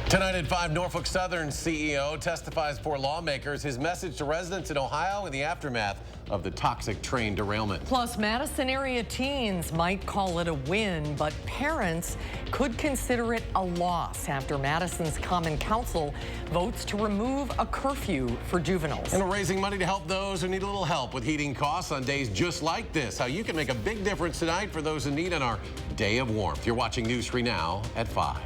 Tonight at 5, Norfolk Southern CEO testifies before lawmakers. His message to residents in Ohio in the aftermath of the toxic train derailment. Plus, Madison area teens might call it a win, but parents could consider it a loss after Madison's Common Council votes to remove a curfew for juveniles. And we're raising money to help those who need a little help with heating costs on days just like this. How you can make a big difference tonight for those in need on our Day of Warmth. You're watching News 3 Now at 5.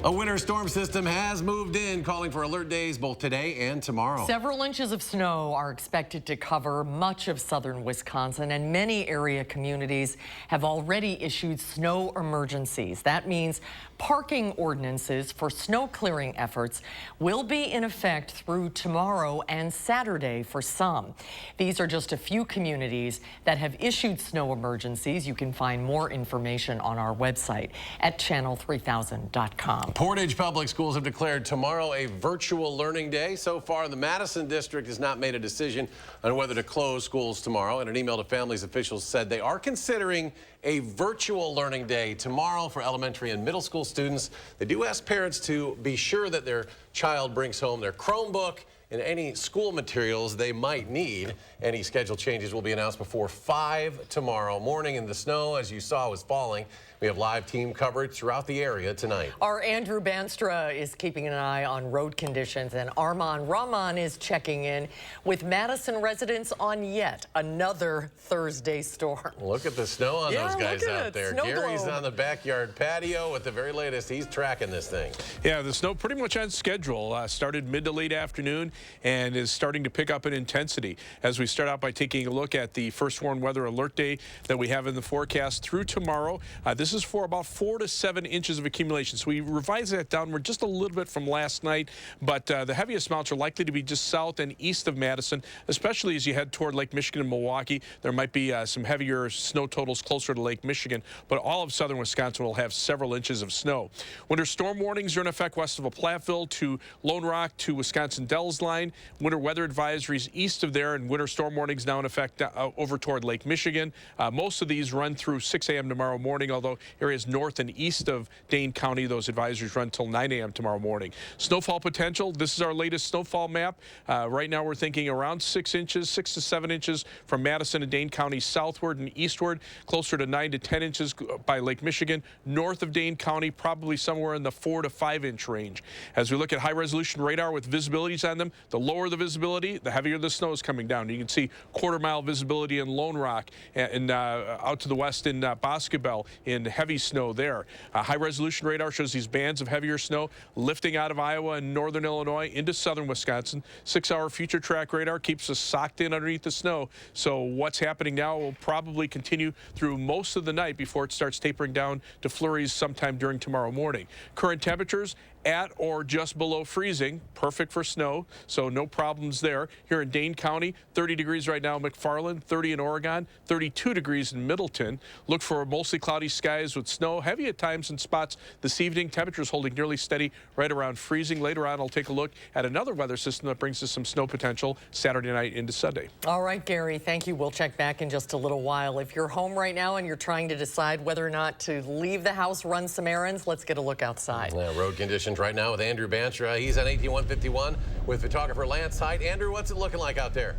A winter storm system has moved in, calling for alert days both today and tomorrow. Several inches of snow are expected to cover much of southern Wisconsin, and many area communities have already issued snow emergencies. That means parking ordinances for snow clearing efforts will be in effect through tomorrow and Saturday for some. These are just a few communities that have issued snow emergencies. You can find more information on our website at channel3000.com. Portage Public Schools have declared tomorrow a virtual learning day. So far, the Madison district has not made a decision on whether to close schools tomorrow. In an email to families, officials said they are considering a virtual learning day tomorrow for elementary and middle school students. They do ask parents to be sure that their child brings home their Chromebook and any school materials they might need. Any schedule changes will be announced before 5 tomorrow morning. And the snow, as you saw, was falling. We have live team coverage throughout the area tonight. Our Andrew Banstra is keeping an eye on road conditions, and Arman Rahman is checking in with Madison residents on yet another Thursday storm. Look at the snow on those guys out there. Snow Gary's globe on the backyard patio with the very latest. He's tracking this thing. Yeah, the snow pretty much on schedule. Started mid to late afternoon and is starting to pick up in intensity. As we start out by taking a look at the first warned weather alert day that we have in the forecast through tomorrow. This is for about 4 to 7 inches of accumulation. So we revised that downward just a little bit from last night, but the heaviest amounts are likely to be just south and east of Madison, especially as you head toward Lake Michigan and Milwaukee. There might be some heavier snow totals closer to Lake Michigan, but all of southern Wisconsin will have several inches of snow. Winter storm warnings are in effect west of Platteville to Lone Rock to Wisconsin Dells line. Winter weather advisories east of there, and winter storm warnings now in effect over toward Lake Michigan. Most of these run through 6 a.m. tomorrow morning, although areas north and east of Dane County, those advisories run till 9 a.m. tomorrow morning. Snowfall potential, this is our latest snowfall map. Right now we're thinking around 6 inches, 6 to 7 inches from Madison and Dane County southward and eastward, closer to 9 to 10 inches by Lake Michigan. North of Dane County, probably somewhere in the 4 to 5 inch range. As we look at high resolution radar with visibilities on them, the lower the visibility, the heavier the snow is coming down. You can see quarter-mile visibility in Lone Rock and out to the west in Boscobel in heavy snow there. High-resolution radar shows these bands of heavier snow lifting out of Iowa and northern Illinois into southern Wisconsin. 6-hour future track radar keeps us socked in underneath the snow. So what's happening now will probably continue through most of the night before it starts tapering down to flurries sometime during tomorrow morning. Current temperatures at or just below freezing, perfect for snow, so no problems there. Here in Dane County, 30 degrees right now in McFarland, 30 in Oregon, 32 degrees in Middleton. Look for mostly cloudy skies with snow, heavy at times in spots this evening. Temperatures holding nearly steady right around freezing. Later on, I'll take a look at another weather system that brings us some snow potential Saturday night into Sunday. All right, Gary, thank you. We'll check back in just a little while. If you're home right now and you're trying to decide whether or not to leave the house, run some errands, let's get a look outside. Yeah, road conditions right now with Andrew Banstra. He's on 18151 with photographer Lance Height. Andrew, what's it looking like out there?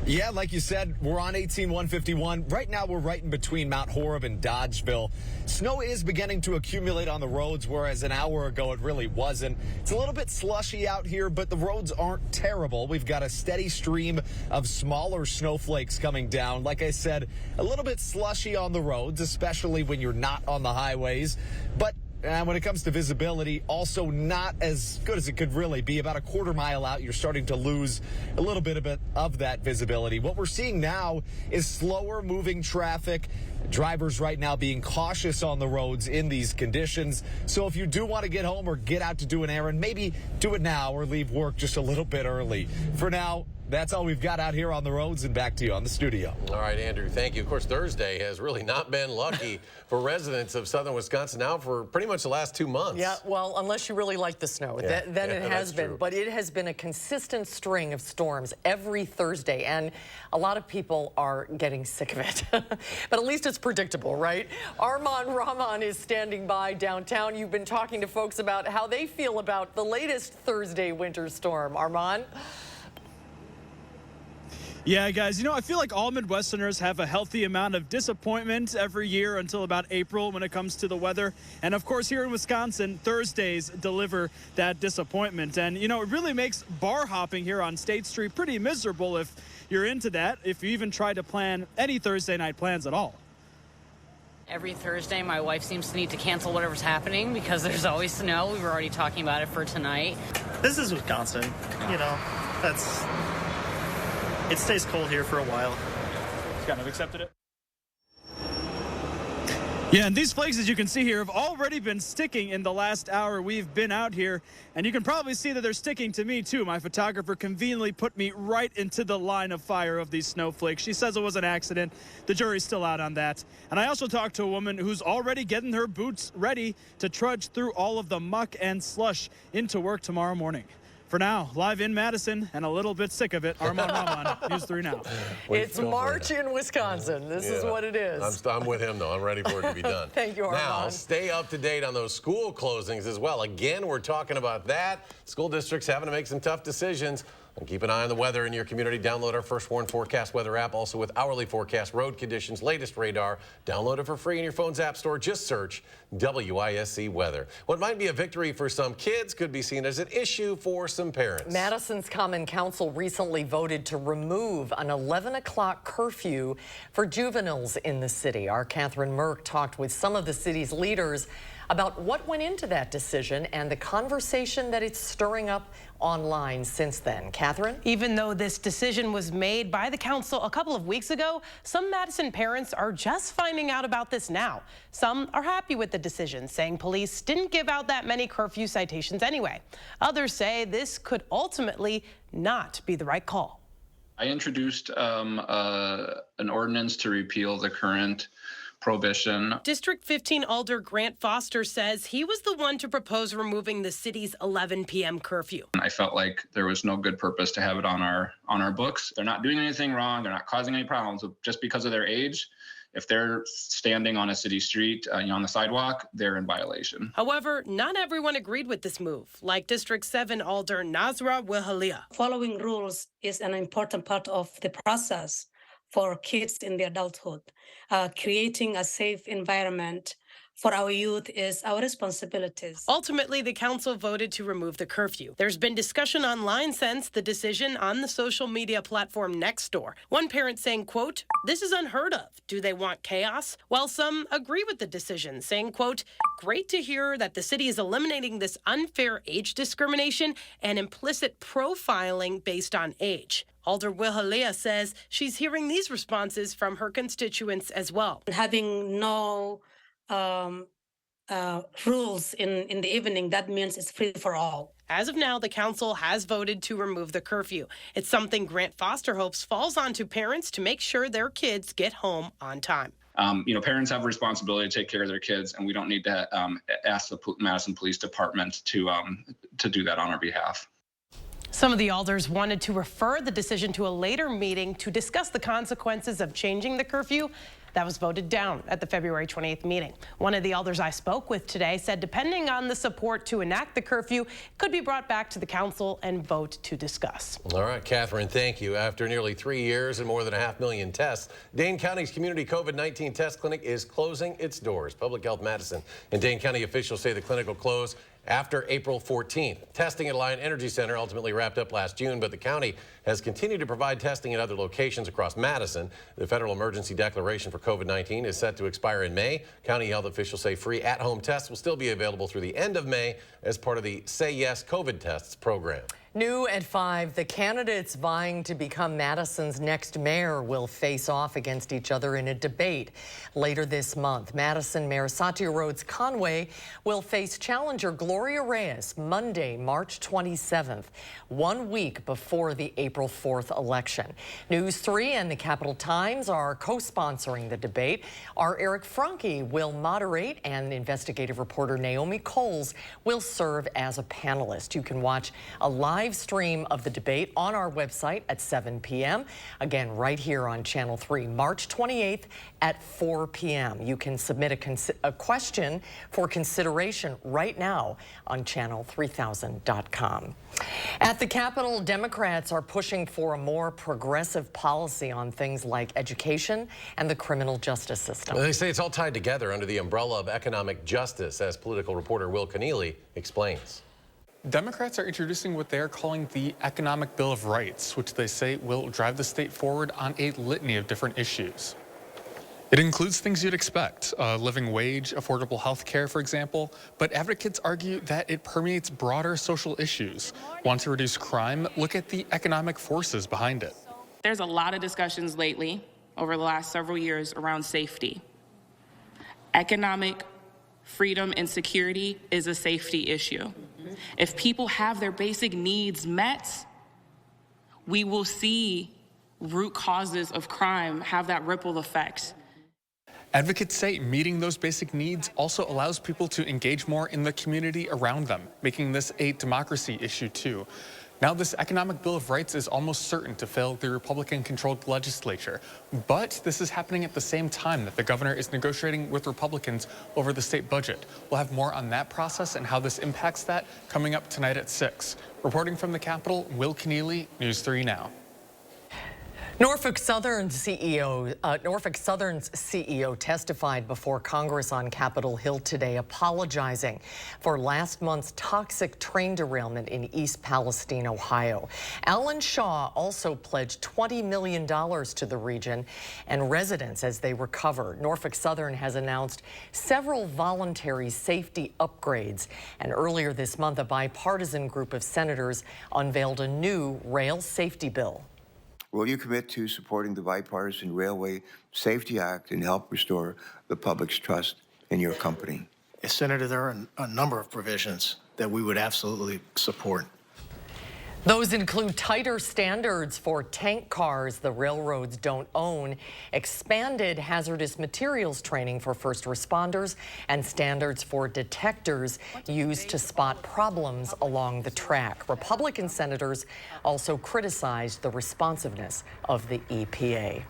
Yeah, like you said, we're on 18151. Right now, we're right in between Mount Horeb and Dodgeville. Snow is beginning to accumulate on the roads, whereas an hour ago it really wasn't. It's a little bit slushy out here, but the roads aren't terrible. We've got a steady stream of smaller snowflakes coming down. Like I said, a little bit slushy on the roads, especially when you're not on the highways. But when it comes to visibility, also not as good as it could really be. About a quarter mile out, you're starting to lose a little bit of that visibility. What we're seeing now is slower moving traffic. Drivers right now being cautious on the roads in these conditions. So if you do want to get home or get out to do an errand, maybe do it now or leave work just a little bit early. For now, That's all we've got out here on the roads, and back to you on the studio. All right, Andrew, thank you. Of course, Thursday has really not been lucky for residents of southern Wisconsin now for pretty much the last 2 months. Yeah, well, unless you really like the snow, then it has been. True. But it has been a consistent string of storms every Thursday, and a lot of people are getting sick of it. But at least it's predictable, right? Armand Rahman is standing by downtown. You've been talking to folks about how they feel about the latest Thursday winter storm. Armand? Yeah, guys, you know, I feel like all Midwesterners have a healthy amount of disappointment every year until about April when it comes to the weather. And of course, here in Wisconsin, Thursdays deliver that disappointment. And, you know, it really makes bar hopping here on State Street pretty miserable if you're into that, if you even try to plan any Thursday night plans at all. Every Thursday, my wife seems to need to cancel whatever's happening because there's always snow. We were already talking about it for tonight. This is Wisconsin, you know, it stays cold here for a while. Just kind of accepted it. Yeah, and these flakes, as you can see here, have already been sticking in the last hour we've been out here. And you can probably see that they're sticking to me, too. My photographer conveniently put me right into the line of fire of these snowflakes. She says it was an accident. The jury's still out on that. And I also talked to a woman who's already getting her boots ready to trudge through all of the muck and slush into work tomorrow morning. For now, live in Madison and a little bit sick of it, Armand Rahman, News 3 Now. It's March in Wisconsin. This is what it is. I'm with him, though. I'm ready for it to be done. Thank you, Armand. Now, stay up to date on those school closings as well. Again, we're talking about that. School districts having to make some tough decisions. And keep an eye on the weather in your community. Download our First Warn Forecast weather app, also with hourly forecast, road conditions, latest radar. Download it for free in your phone's app store. Just search WISC weather. What might be a victory for some kids could be seen as an issue for some parents. Madison's Common Council recently voted to remove an 11 o'clock curfew for juveniles in the city. Our Catherine Merck talked with some of the city's leaders about what went into that decision and the conversation that it's stirring up online since then. Catherine? Even though this decision was made by the council a couple of weeks ago, some Madison parents are just finding out about this now. Some are happy with the decision, saying police didn't give out that many curfew citations anyway. Others say this could ultimately not be the right call. I introduced an ordinance to repeal the current prohibition. District 15 Alder Grant Foster says he was the one to propose removing the city's 11 p.m. curfew. I felt like there was no good purpose to have it on our books. They're not doing anything wrong. They're not causing any problems. Just because of their age, if they're standing on a city street, on the sidewalk, they're in violation. However, not everyone agreed with this move, like District 7 Alder Nazra Wihalia. Following rules is an important part of the process for kids in their adulthood. Creating a safe environment for our youth is our responsibilities. Ultimately, the council voted to remove the curfew. There's been discussion online since the decision on the social media platform Nextdoor. One parent saying, quote, "This is unheard of. Do they want chaos?" While some agree with the decision, saying, quote, "Great to hear that the city is eliminating this unfair age discrimination and implicit profiling based on age." Alder Wihalia says she's hearing these responses from her constituents as well. Having no rules in the evening, that means it's free for all. As of now, the council has voted to remove the curfew. It's something Grant Foster hopes falls onto parents to make sure their kids get home on time. Parents have a responsibility to take care of their kids, and we don't need to ask the Madison Police Department to do that on our behalf. Some of the alders wanted to refer the decision to a later meeting to discuss the consequences of changing the curfew. That was voted down at the February 28th meeting. One of the alders I spoke with today said depending on the support to enact the curfew, it could be brought back to the council and vote to discuss. All right, Catherine, thank you. After nearly 3 years and more than 500,000 tests, Dane County's community COVID-19 test clinic is closing its doors. Public Health Madison and Dane County officials say the clinic will close after April 14th. Testing at Alliant Energy Center ultimately wrapped up last June, but the county has continued to provide testing at other locations across Madison. The federal emergency declaration for COVID-19 is set to expire in May. County health officials say free at-home tests will still be available through the end of May as part of the Say Yes COVID Tests program. New at 5, the candidates vying to become Madison's next mayor will face off against each other in a debate later this month. Madison Mayor Satya Rhodes Conway will face challenger Gloria Reyes Monday, March 27th, 1 week before the April 4th election. News 3 and the Capital Times are co-sponsoring the debate. Our Eric Franke will moderate, and investigative reporter Naomi Coles will serve as a panelist. You can watch a live stream of the debate on our website at 7 p.m. Again, right here on Channel 3, March 28th at 4 p.m. You can submit a question for consideration right now on channel3000.com. At the Capitol, Democrats are pushing for a more progressive policy on things like education and the criminal justice system. They say it's all tied together under the umbrella of economic justice, as political reporter Will Keneally explains. Democrats are introducing what they are calling the Economic Bill of Rights, which they say will drive the state forward on a litany of different issues. It includes things you'd expect, living wage, affordable health care, for example, but advocates argue that it permeates broader social issues. Want to reduce crime? Look at the economic forces behind it. There's a lot of discussions lately over the last several years around safety. Economic freedom and security is a safety issue. If people have their basic needs met, we will see root causes of crime have that ripple effect. Advocates say meeting those basic needs also allows people to engage more in the community around them, making this a democracy issue too. Now, this Economic Bill of Rights is almost certain to fail the Republican-controlled legislature, but this is happening at the same time that the governor is negotiating with Republicans over the state budget. We'll have more on that process and how this impacts that coming up tonight at 6. Reporting from the Capitol, Will Keneally, News 3 Now. Norfolk Southern's CEO testified before Congress on Capitol Hill today, apologizing for last month's toxic train derailment in East Palestine, Ohio. Alan Shaw also pledged $20 million to the region and residents as they recover. Norfolk Southern has announced several voluntary safety upgrades, and earlier this month, a bipartisan group of senators unveiled a new rail safety bill. Will you commit to supporting the Bipartisan Railway Safety Act and help restore the public's trust in your company? Senator, there are a number of provisions that we would absolutely support. Those include tighter standards for tank cars the railroads don't own, expanded hazardous materials training for first responders, and standards for detectors used to spot problems along the track. Republican senators also criticized the responsiveness of the EPA.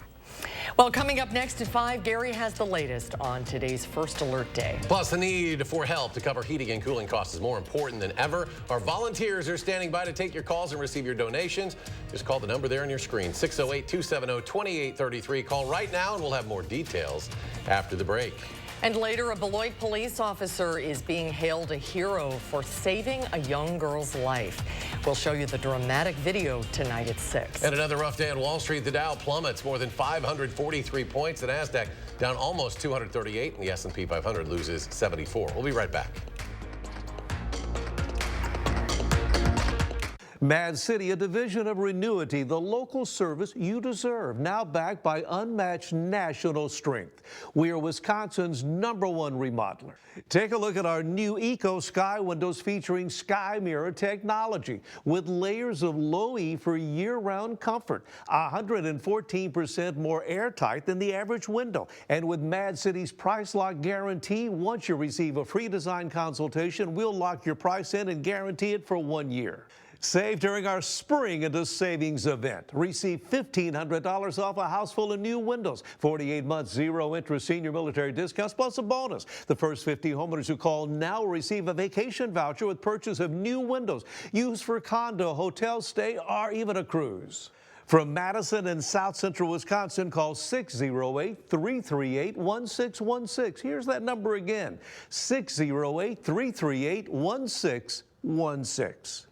Well, coming up next at 5, Gary has the latest on today's First Alert Day. Plus, the need for help to cover heating and cooling costs is more important than ever. Our volunteers are standing by to take your calls and receive your donations. Just call the number there on your screen, 608-270-2833. Call right now, and we'll have more details after the break. And later, a Beloit police officer is being hailed a hero for saving a young girl's life. We'll show you the dramatic video tonight at 6. And another rough day on Wall Street. The Dow plummets more than 543 points. The Nasdaq down almost 238, and the S&P 500 loses 74. We'll be right back. Mad City, a division of Renewity, the local service you deserve, now backed by unmatched national strength. We are Wisconsin's #1 remodeler. Take a look at our new Eco Sky windows featuring Sky Mirror technology with layers of low E for year-round comfort, 114% more airtight than the average window. And with Mad City's price lock guarantee, once you receive a free design consultation, we'll lock your price in and guarantee it for 1 year. Save during our Spring into Savings event. Receive $1,500 off a house full of new windows, 48 months, 0 interest senior military discounts, plus a bonus. The first 50 homeowners who call now will receive a vacation voucher with purchase of new windows, used for condo, hotel stay, or even a cruise. From Madison and South Central Wisconsin, call 608-338-1616. Here's that number again, 608-338-1616.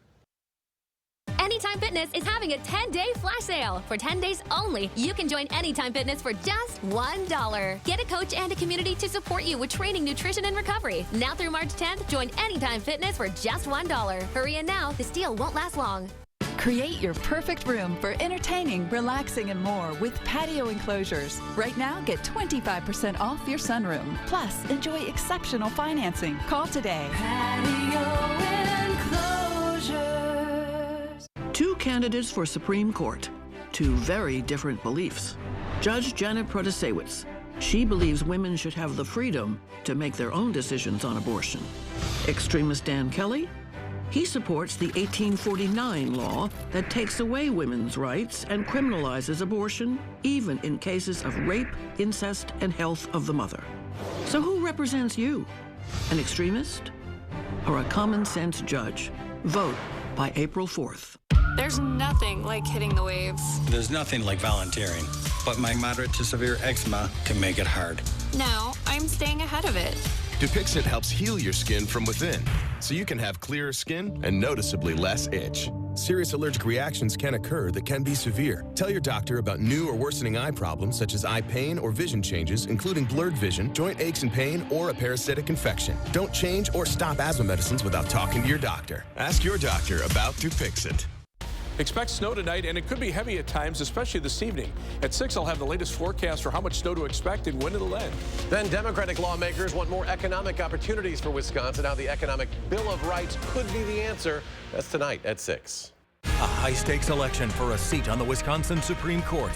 Anytime Fitness is having a 10-day flash sale. For 10 days only, you can join Anytime Fitness for just $1. Get a coach and a community to support you with training, nutrition, and recovery. Now through March 10th, join Anytime Fitness for just $1. Hurry in now. This deal won't last long. Create your perfect room for entertaining, relaxing, and more with patio enclosures. Right now, get 25% off your sunroom. Plus, enjoy exceptional financing. Call today. Patio enclosures. Two candidates for Supreme Court. Two very different beliefs. Judge Janet Protasewicz. She believes women should have the freedom to make their own decisions on abortion. Extremist Dan Kelly. He supports the 1849 law that takes away women's rights and criminalizes abortion, even in cases of rape, incest, and health of the mother. So who represents you? An extremist or a common sense judge? Vote by April 4th. There's nothing like hitting the waves. There's nothing like volunteering, but my moderate to severe eczema can make it hard. No, I'm staying ahead of it. Dupixent helps heal your skin from within, so you can have clearer skin and noticeably less itch. Serious allergic reactions can occur that can be severe. Tell your doctor about new or worsening eye problems such as eye pain or vision changes, including blurred vision, joint aches and pain, or a parasitic infection. Don't change or stop asthma medicines without talking to your doctor. Ask your doctor about Dupixent. Expect snow tonight, and it could be heavy at times, especially this evening. At 6, I'll have the latest forecast for how much snow to expect and when it'll end. Then Democratic lawmakers want more economic opportunities for Wisconsin. How the Economic Bill of Rights could be the answer. That's tonight at 6. A high-stakes election for a seat on the Wisconsin Supreme Court.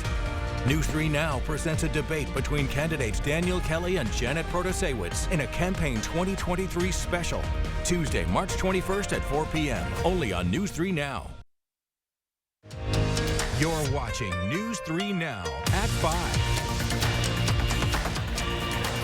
News 3 Now presents a debate between candidates Daniel Kelly and Janet Protasewicz in a Campaign 2023 special. Tuesday, March 21st at 4 p.m. Only on News 3 Now. You're watching News 3 Now at 5.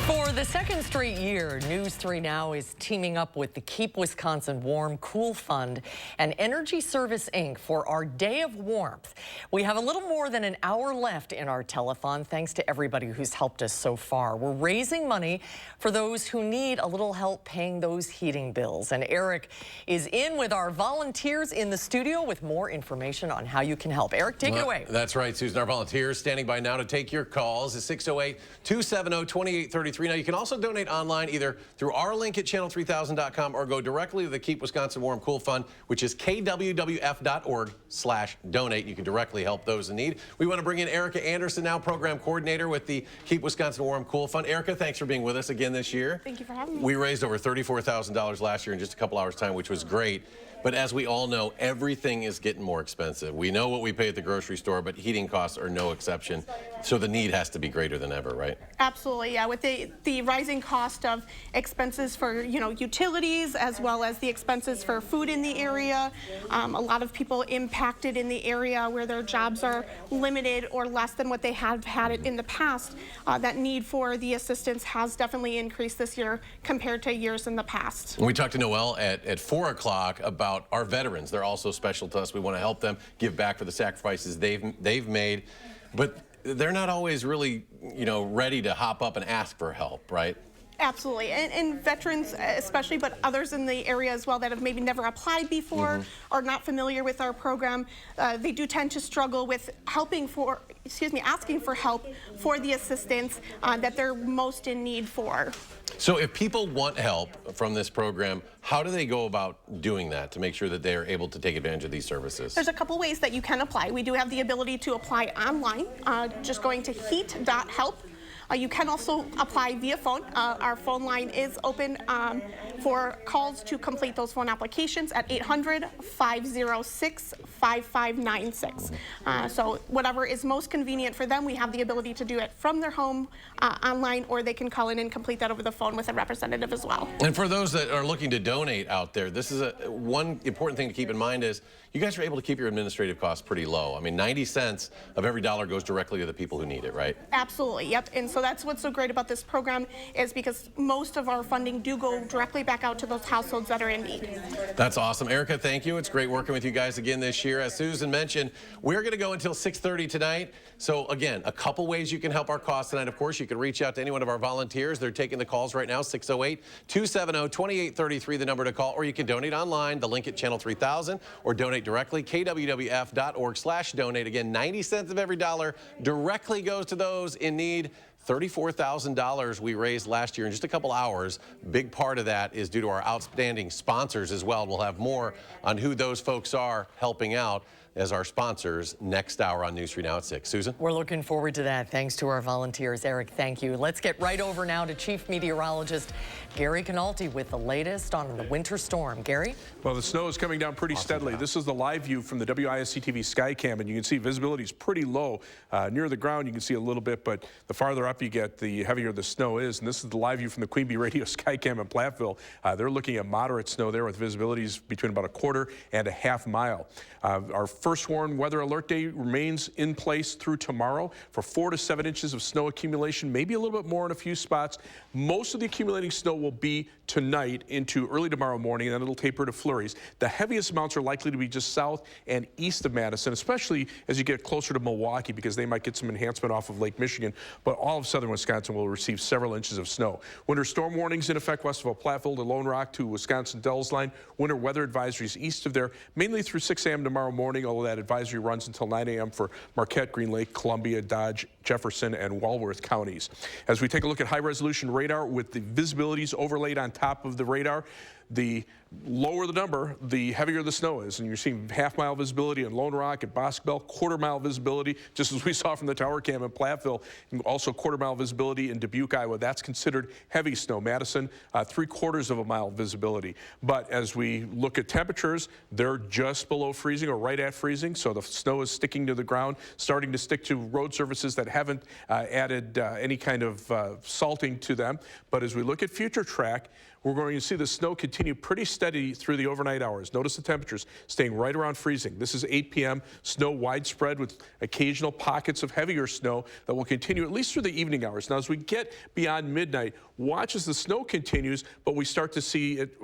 For the second straight year, News 3 Now is teaming up with the Keep Wisconsin Warm Cool Fund and Energy Service, Inc. for our Day of Warmth. We have a little more than an hour left in our telethon, thanks to everybody who's helped us so far. We're raising money for those who need a little help paying those heating bills. And Eric is in with our volunteers in the studio with more information on how you can help. Eric, take it away. That's right, Susan. Our volunteers standing by now to take your calls is 608-270-2833. Now, you can also donate online either through our link at channel3000.com or go directly to the Keep Wisconsin Warm Cool Fund, which is kwwf.org/donate. You can directly help those in need. We want to bring in Erica Anderson now, program coordinator with the Keep Wisconsin Warm Cool Fund. Erica, thanks for being with us again this year. Thank you for having me. We raised over $34,000 last year in just a couple hours' time, which was great. But as we all know, everything is getting more expensive. We know what we pay at the grocery store, but heating costs are no exception. So the need has to be greater than ever, right? Absolutely, yeah. With the rising cost of expenses for, utilities, as well as the expenses for food in the area, a lot of people impacted in the area where their jobs are limited or less than what they have had it in the past. That need for the assistance has definitely increased this year compared to years in the past. We talked to Noelle at 4 o'clock about our veterans. They're also special to us. We want to help them give back for the sacrifices they've made, but they're not always really, ready to hop up and ask for help, right? Absolutely, and veterans especially, but others in the area as well that have maybe never applied before or not familiar with our program, they do tend to struggle with asking for help for the assistance that they're most in need for. So if people want help from this program, how do they go about doing that to make sure that they're able to take advantage of these services? There's a couple ways that you can apply. We do have the ability to apply online, just going to heat.help. You can also apply via phone. Our phone line is open for calls to complete those phone applications at 800-506-5596. So whatever is most convenient for them, we have the ability to do it from their home online, or they can call in and complete that over the phone with a representative as well. And for those that are looking to donate out there, this is one important thing to keep in mind is you guys are able to keep your administrative costs pretty low. I mean, 90 cents of every dollar goes directly to the people who need it, right? Absolutely, yep. And so that's what's so great about this program is because most of our funding do go directly back out to those households that are in need. That's awesome. Erica, thank you. It's great working with you guys again this year. here. As Susan mentioned, we're going to go until 6:30 tonight. So again, a couple ways you can help our cause tonight. Of course, you can reach out to any one of our volunteers. They're taking the calls right now, 608-270-2833, the number to call, or you can donate online, the link at Channel 3000, or donate directly, kwwf.org/donate. Again, 90 cents of every dollar directly goes to those in need. $34,000 we raised last year in just a couple hours. Big part of that is due to our outstanding sponsors as well. We'll have more on who those folks are helping out as our sponsors next hour on News 3 Now at 6. Susan? We're looking forward to that. Thanks to our volunteers. Eric, thank you. Let's get right over now to Chief Meteorologist Gary Canalti with the latest on the winter storm. Gary? Well, the snow is coming down pretty steadily. This is the live view from the WISC-TV Skycam, and you can see visibility is pretty low. Near the ground, you can see a little bit, but the farther up you get, the heavier the snow is. And this is the live view from the Queen Bee Radio Skycam in Platteville. They're looking at moderate snow there with visibilities between about 1/4 and a half mile. Our first warned weather alert day remains in place through tomorrow for 4 to 7 inches of snow accumulation, maybe a little bit more in a few spots. Most of the accumulating snow will be tonight into early tomorrow morning, and then it'll taper to flurries. The heaviest amounts are likely to be just south and east of Madison, especially as you get closer to Milwaukee, because they might get some enhancement off of Lake Michigan. But all of southern Wisconsin will receive several inches of snow. Winter storm warnings in effect west of Platteville to Lone Rock to Wisconsin Dells line. Winter weather advisories east of there, mainly through 6 a.m. tomorrow morning, although that advisory runs until 9 a.m. for Marquette, Green Lake, Columbia, Dodge, Jefferson, and Walworth counties. As we take a look at high-resolution radar with the visibilities overlaid on top of the radar, the lower the number, the heavier the snow is. And you're seeing half-mile visibility in Lone Rock and Bosquebel, 1/4-mile visibility, just as we saw from the tower cam in Platteville, and also 1/4-mile visibility in Dubuque, Iowa. That's considered heavy snow. Madison, 3/4 of a mile visibility. But as we look at temperatures, they're just below freezing or right at freezing, so the snow is sticking to the ground, starting to stick to road surfaces that haven't added any kind of salting to them. But as we look at future track, we're going to see the snow continue pretty steady through the overnight hours. Notice the temperatures staying right around freezing. This is 8 p.m. Snow widespread with occasional pockets of heavier snow that will continue at least through the evening hours. Now, as we get beyond midnight, watch as the snow continues, but we start to see it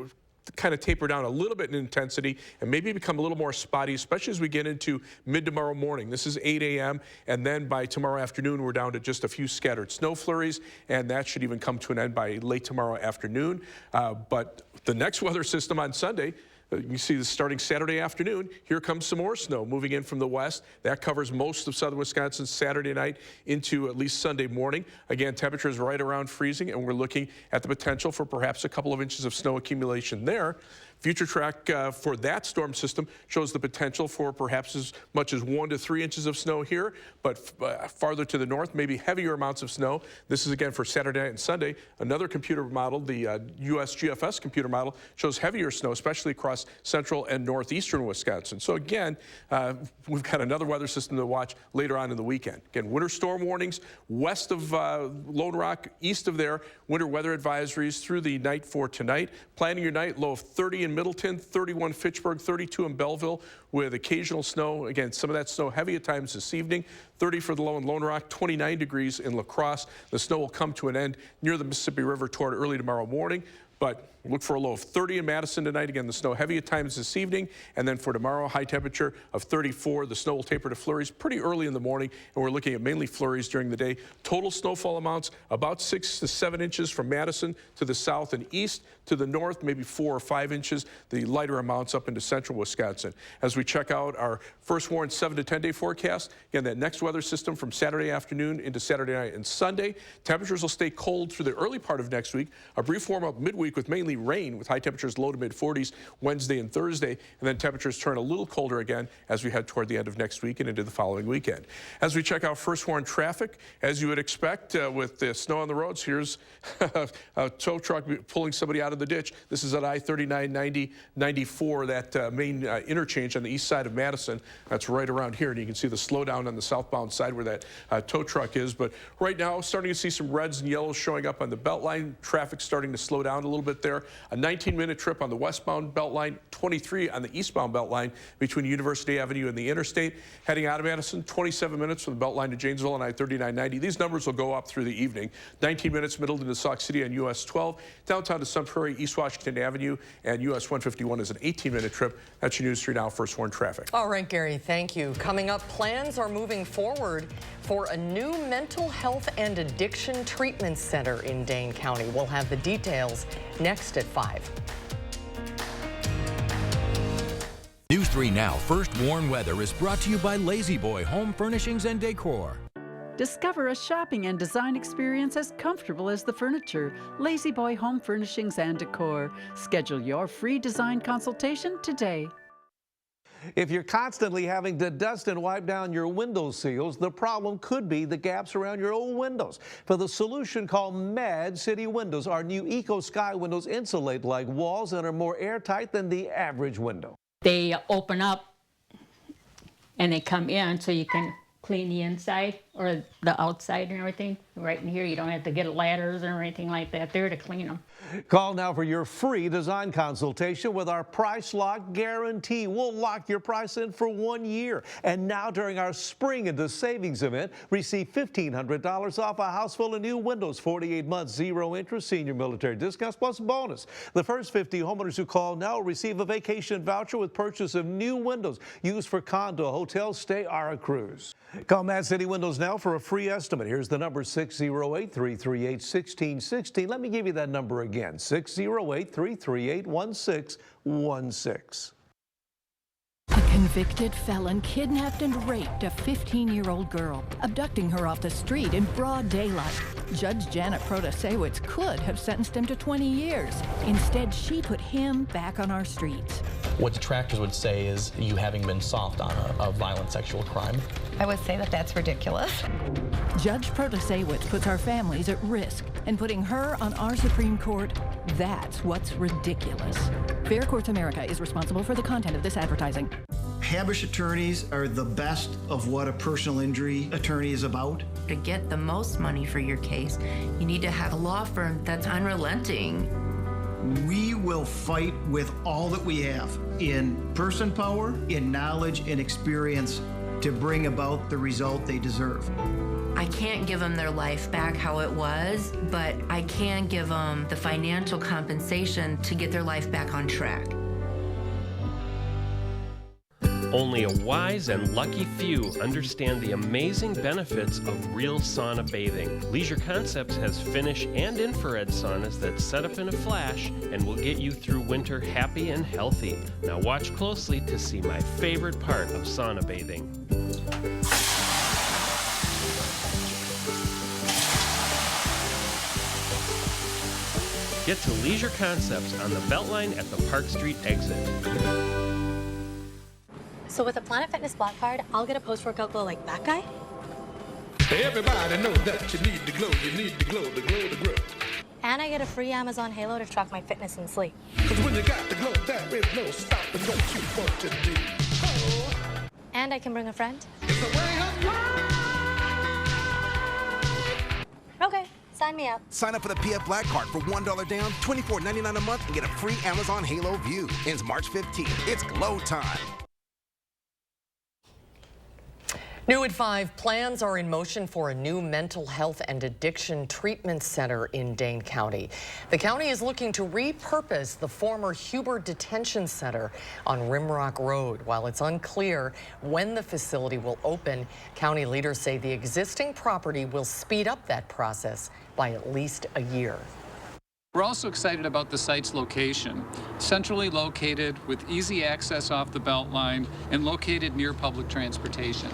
kind of taper down a little bit in intensity and maybe become a little more spotty, especially as we get into mid-tomorrow morning. This is 8 a.m. and then by tomorrow afternoon, we're down to just a few scattered snow flurries, and that should even come to an end by late tomorrow afternoon. But the next weather system on Sunday, you see this starting Saturday afternoon. Here comes some more snow moving in from the west. That covers most of southern Wisconsin Saturday night into at least Sunday morning. Again, temperatures right around freezing, and we're looking at the potential for perhaps a couple of inches of snow accumulation there. Future track for that storm system shows the potential for perhaps as much as 1 to 3 inches of snow here, but farther to the north, maybe heavier amounts of snow. This is again for Saturday night and Sunday. Another computer model, the USGFS computer model, shows heavier snow, especially across central and northeastern Wisconsin. So again, we've got another weather system to watch later on in the weekend. Again, winter storm warnings west of Lone Rock, east of there, winter weather advisories through the night for tonight. Planning your night, low of 30 in Middleton, 31 Fitchburg, 32 in Belleville with occasional snow. Again, some of that snow heavy at times this evening. 30 for the low in Lone Rock, 29 degrees in La Crosse. The snow will come to an end near the Mississippi River toward early tomorrow morning. But look for a low of 30 in Madison tonight. Again, the snow heavy at times this evening. And then for tomorrow, high temperature of 34. The snow will taper to flurries pretty early in the morning. And we're looking at mainly flurries during the day. Total snowfall amounts about 6 to 7 inches from Madison to the south and east. To the north, maybe 4 or 5 inches. The lighter amounts up into central Wisconsin. As we check out our first warned 7 to 10 day forecast, again, that next weather system from Saturday afternoon into Saturday night and Sunday. Temperatures will stay cold through the early part of next week. A brief warm up midweek with mainly rain with high temperatures low to mid 40s Wednesday and Thursday, and then temperatures turn a little colder again as we head toward the end of next week and into the following weekend. As we check out first warned traffic, as you would expect with the snow on the roads, here's a tow truck pulling somebody out of the ditch. This is at I-39, 90, 94, that main interchange on the east side of Madison. That's right around here, and you can see the slowdown on the southbound westbound side where that tow truck is. But right now, starting to see some reds and yellows showing up on the Beltline. Traffic starting to slow down a little bit there. A 19-minute trip on the westbound Beltline, 23 on the eastbound Beltline between University Avenue and the interstate. Heading out of Madison, 27 minutes from the Beltline to Janesville on I-3990. These numbers will go up through the evening. 19 minutes Middleton to Sauk City on US 12. Downtown to Sun Prairie, East Washington Avenue, and US 151 is an 18-minute trip. That's your News 3 Now First Warn traffic. All right, Gary, thank you. Coming up, plans are moving forward for a new mental health and addiction treatment center in Dane County. We'll have the details next at 5. News 3 Now First Warn Weather is brought to you by Lazy Boy Home Furnishings and Decor. Discover a shopping and design experience as comfortable as the furniture. Lazy Boy Home Furnishings and Decor. Schedule your free design consultation today. If you're constantly having to dust and wipe down your window seals, the problem could be the gaps around your old windows. For the solution, call Mad City Windows. Our new Eco Sky windows insulate like walls and are more airtight than the average window. They open up and they come in so you can clean the inside or the outside and everything. Right in here, you don't have to get ladders or anything like that there to clean them. Call now for your free design consultation with our price lock guarantee. We'll lock your price in for 1 year. And now during our Spring into Savings event, receive $1,500 off a house full of new windows, 48 months, 0 interest, senior military discounts plus bonus. The first 50 homeowners who call now will receive a vacation voucher with purchase of new windows used for condo, hotel stay, or a cruise. Call Mad City Windows now for a free estimate. Here's the number, 608-338-1616. Let me give you that number again, 608-338-1616. A convicted felon kidnapped and raped a 15-year-old girl, abducting her off the street in broad daylight. Judge Janet Protasewicz could have sentenced him to 20 years. Instead, she put him back on our streets. What detractors would say is you having been soft on a violent sexual crime. I would say that that's ridiculous. Judge Protasewicz puts our families at risk, and putting her on our Supreme Court, that's what's ridiculous. Fair Courts America is responsible for the content of this advertising. Habush attorneys are the best of what a personal injury attorney is about. To get the most money for your case, you need to have a law firm that's unrelenting. We will fight with all that we have in person power, in knowledge and experience to bring about the result they deserve. I can't give them their life back how it was, but I can give them the financial compensation to get their life back on track. Only a wise and lucky few understand the amazing benefits of real sauna bathing. Leisure Concepts has Finnish and infrared saunas that set up in a flash and will get you through winter happy and healthy. Now watch closely to see my favorite part of sauna bathing. Get to Leisure Concepts on the Beltline at the Park Street exit. So with a Planet Fitness Black Card, I'll get a post-workout glow like that guy? Everybody knows that you need to glow, the glow, the glow. And I get a free Amazon Halo to track my fitness and sleep. Cause when you got the glow, there is no stopping what you want to do. Oh. And I can bring a friend. It's the way of life. Okay, sign me up. Sign up for the PF Black Card for $1 down, $24.99 a month, and get a free Amazon Halo View. Ends March 15th. It's glow time. New at 5, plans are in motion for a new mental health and addiction treatment center in Dane County. The county is looking to repurpose the former Huber Detention Center on Rimrock Road. While it's unclear when the facility will open, county leaders say the existing property will speed up that process by at least a year. We're also excited about the site's location. Centrally located with easy access off the Beltline and located near public transportation.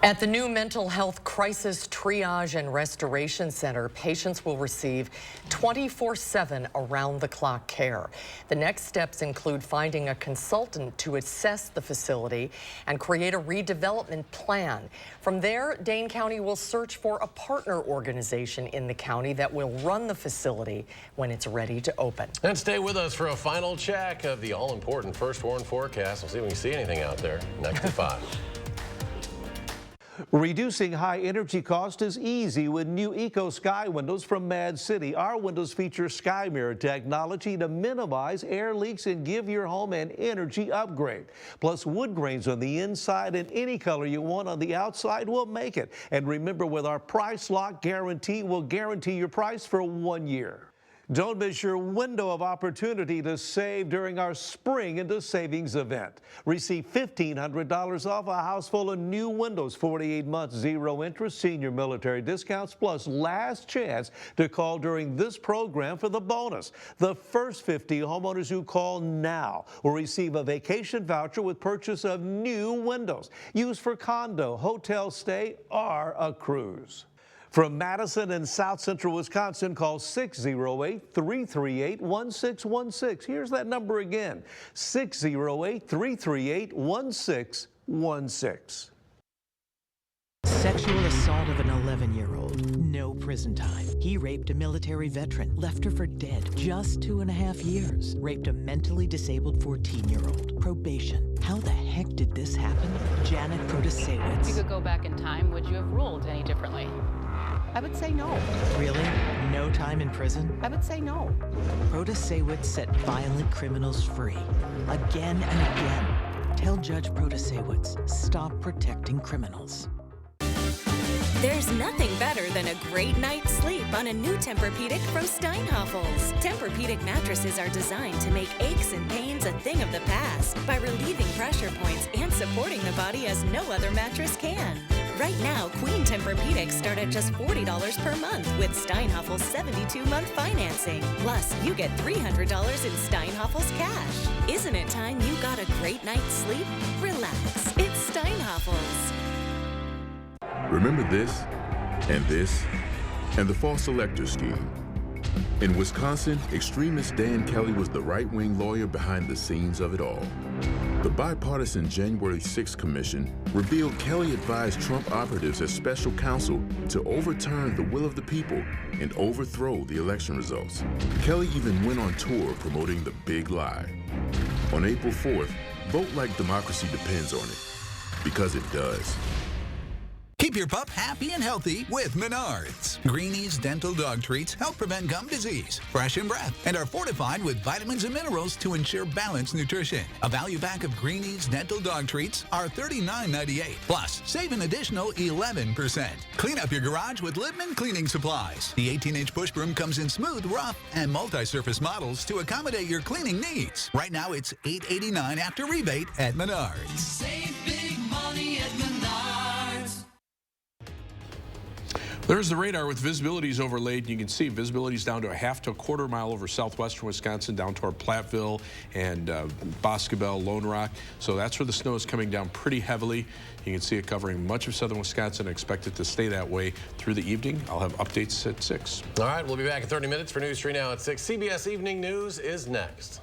At the new Mental Health Crisis Triage and Restoration Center, patients will receive 24/7 around-the-clock care. The next steps include finding a consultant to assess the facility and create a redevelopment plan. From there, Dane County will search for a partner organization in the county that will run the facility when it's ready to open. And stay with us for a final check of the all-important First Warn forecast. We'll see if we can see anything out there next at 5. Reducing high energy cost is easy with new Eco Sky windows from Mad City. Our windows feature sky mirror technology to minimize air leaks and give your home an energy upgrade. Plus, wood grains on the inside and any color you want on the outside will make it. And remember, with our price lock guarantee, we'll guarantee your price for 1 year. Don't miss your window of opportunity to save during our Spring into Savings event. Receive $1,500 off a house full of new windows, 48 months, 0 interest, senior military discounts, plus last chance to call during this program for the bonus. The first 50 homeowners who call now will receive a vacation voucher with purchase of new windows, used for condo, hotel stay, or a cruise. From Madison and South Central Wisconsin, call 608-338-1616. Here's that number again, 608-338-1616. Sexual assault of an 11-year-old. No prison time. He raped a military veteran, left her for dead. Just 2.5 years. Raped a mentally disabled 14-year-old. Probation. How the heck did this happen? Janet Protasewicz. If you could go back in time, would you have ruled any differently? I would say no. Really? No time in prison? I would say no. Protasewicz set violent criminals free. Again and again. Tell Judge Protasewicz, stop protecting criminals. There's nothing better than a great night's sleep on a new Tempur-Pedic from Steinhafels. Tempur-Pedic mattresses are designed to make aches and pains a thing of the past by relieving pressure points and supporting the body as no other mattress can. Right now, Queen Tempur-Pedics start at just $40 per month with Steinhafels 72-month financing. Plus, you get $300 in Steinhafels cash. Isn't it time you got a great night's sleep? Relax. It's Steinhafels. Remember this, and the false elector scheme. In Wisconsin, extremist Dan Kelly was the right-wing lawyer behind the scenes of it all. The bipartisan January 6th commission revealed Kelly advised Trump operatives as special counsel to overturn the will of the people and overthrow the election results. Kelly even went on tour promoting the big lie. On April 4th, vote like democracy depends on it, because it does. Keep your pup happy and healthy with Menards. Greenies Dental Dog Treats help prevent gum disease, fresh in breath, and are fortified with vitamins and minerals to ensure balanced nutrition. A value pack of Greenies Dental Dog Treats are $39.98. Plus, save an additional 11%. Clean up your garage with Lippmann Cleaning Supplies. The 18-inch push broom comes in smooth, rough, and multi-surface models to accommodate your cleaning needs. Right now, it's $8.89 after rebate at Menards. Save big money at Menards. There's the radar with visibilities overlaid. You can see visibilities down to a half to a quarter mile over southwestern Wisconsin, down toward Platteville and Boscobel, Lone Rock. So that's where the snow is coming down pretty heavily. You can see it covering much of southern Wisconsin. I expect it to stay that way through the evening. I'll have updates at 6. All right, we'll be back in 30 minutes for News 3 Now at 6. CBS Evening News is next.